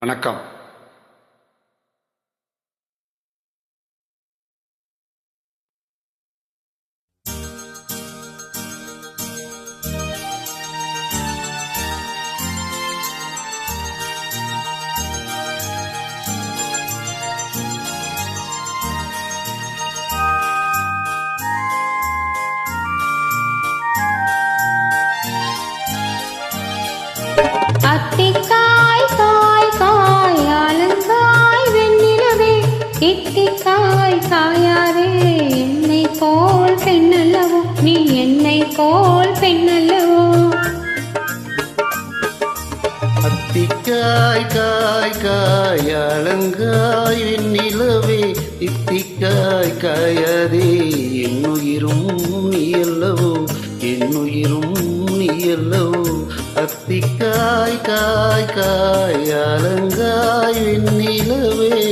வணக்கம். அத்திக்காய் காய் காய் ஆலங்காய் வெண்ணிலவே இத்திக்காய் காயாரே என்னை போல் பெண்ணல்லவோ நீ என்னை போல் பெண்ணல்லவோ. அத்திக்காய் காய் காய் ஆலங்காய் வெண்ணிலவே இத்திக்காய் காயாதே என்னுயிரும் நீ அல்லவோ என்னுயிரும் நீ அல்லவோ. அத்திக்காய் காய் காய் ஆலங்காய் வெண்ணிலவே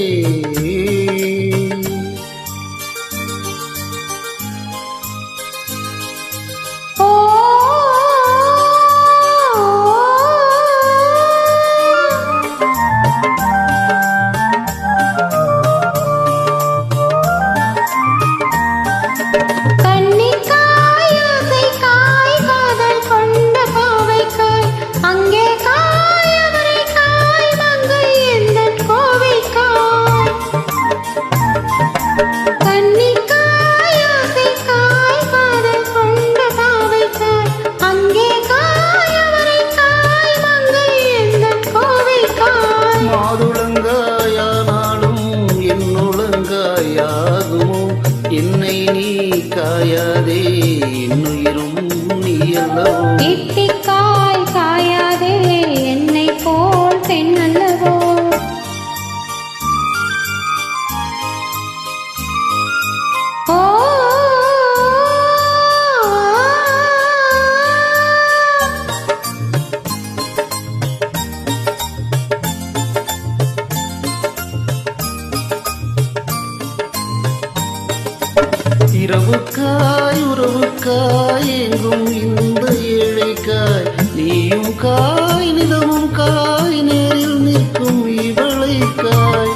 என்னை நீ காயாதே என்னுயிரும் நீ அல்லவோ. இத்திக்காய் காயாதே என்னை போல் பெண் அல்லவோ. இரவுக்காய் உறவுக்காய் எங்கும் இந்த ஏழைக்காய் நீயும் காய் நிலவும் காய் நேரில் நிற்கும் இவளைக்காய்.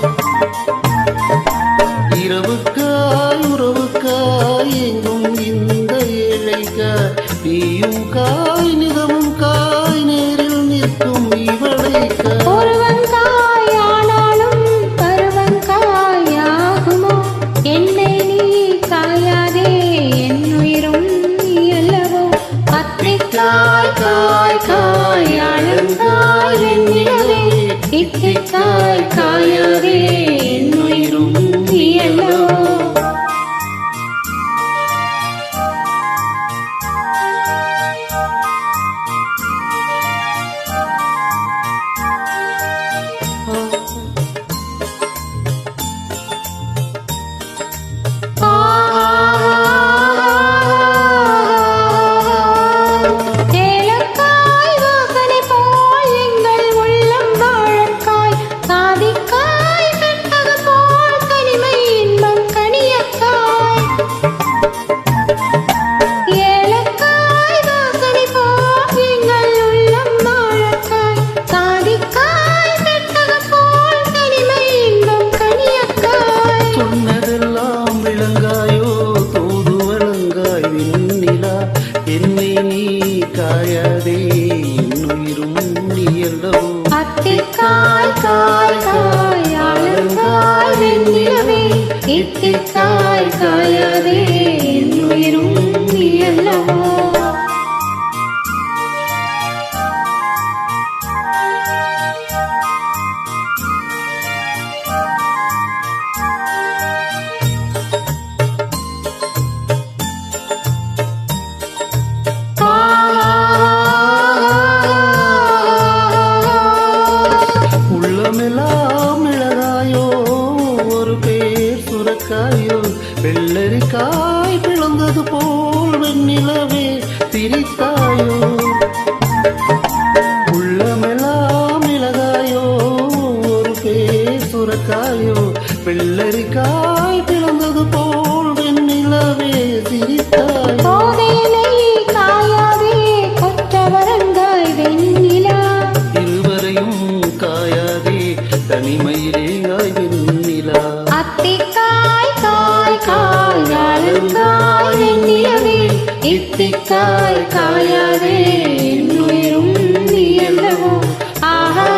இரவுக்காய் உறவுக்காய் எங்கும் இந்த ஏழைக்காய் நீயும் காய் நிலவும் காய் நேரில் நிற்கும் இவளைக்காய். ஒருவன்காய் ஆனாலும் பருவன்காய் ஆகுமோ என்னை நீ காயாதே என்னுயிரும் நீ அல்லவோ. அத்திக்காய் காய் காய் ஆலங்காய் வெண்ணிலவே இத்திக்காய் காயாதே என்னுயிரும் நீ அல்லவோ. என்னை நீ காயாதே என்னுயிரும் நீ அல்லவோ. அத்திக்காய் காய் காய் ஆலங்காய் வெண்ணிலவே இத்திக்காய் காயாதே என்னுயிரும் நீ அல்லவோ. உள்ளமெல்லாம் இழகாயோ ஒரு பேர் சுரக்காயோ வெள்ளரிக்காய் பிளந்தது போல் வெண்ணிலவே சிரித்தாயோ. உள்ளமெல்லாம் இழகாயோ ஒரு பேர் சுரக்காயோ வெள்ளரிக்காய் பிளந்தது போல் வெண்ணிலவே சிரித்தாயோ. காயாதே கொற்றவரங்காய் வெண்ணிலா இருவரையும் காயாதே தனிமையிலே வெண்ணிலா. அத்திக்காய் காய் காய் ஆளுங்காய் வெண்ணிலவே இத்திக்காய் காயாதே என்னுயிரும் நீ அல்லவோ. ஆஹா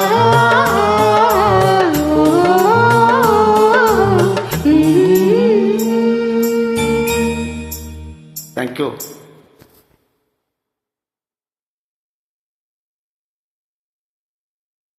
தேங்க்யூ.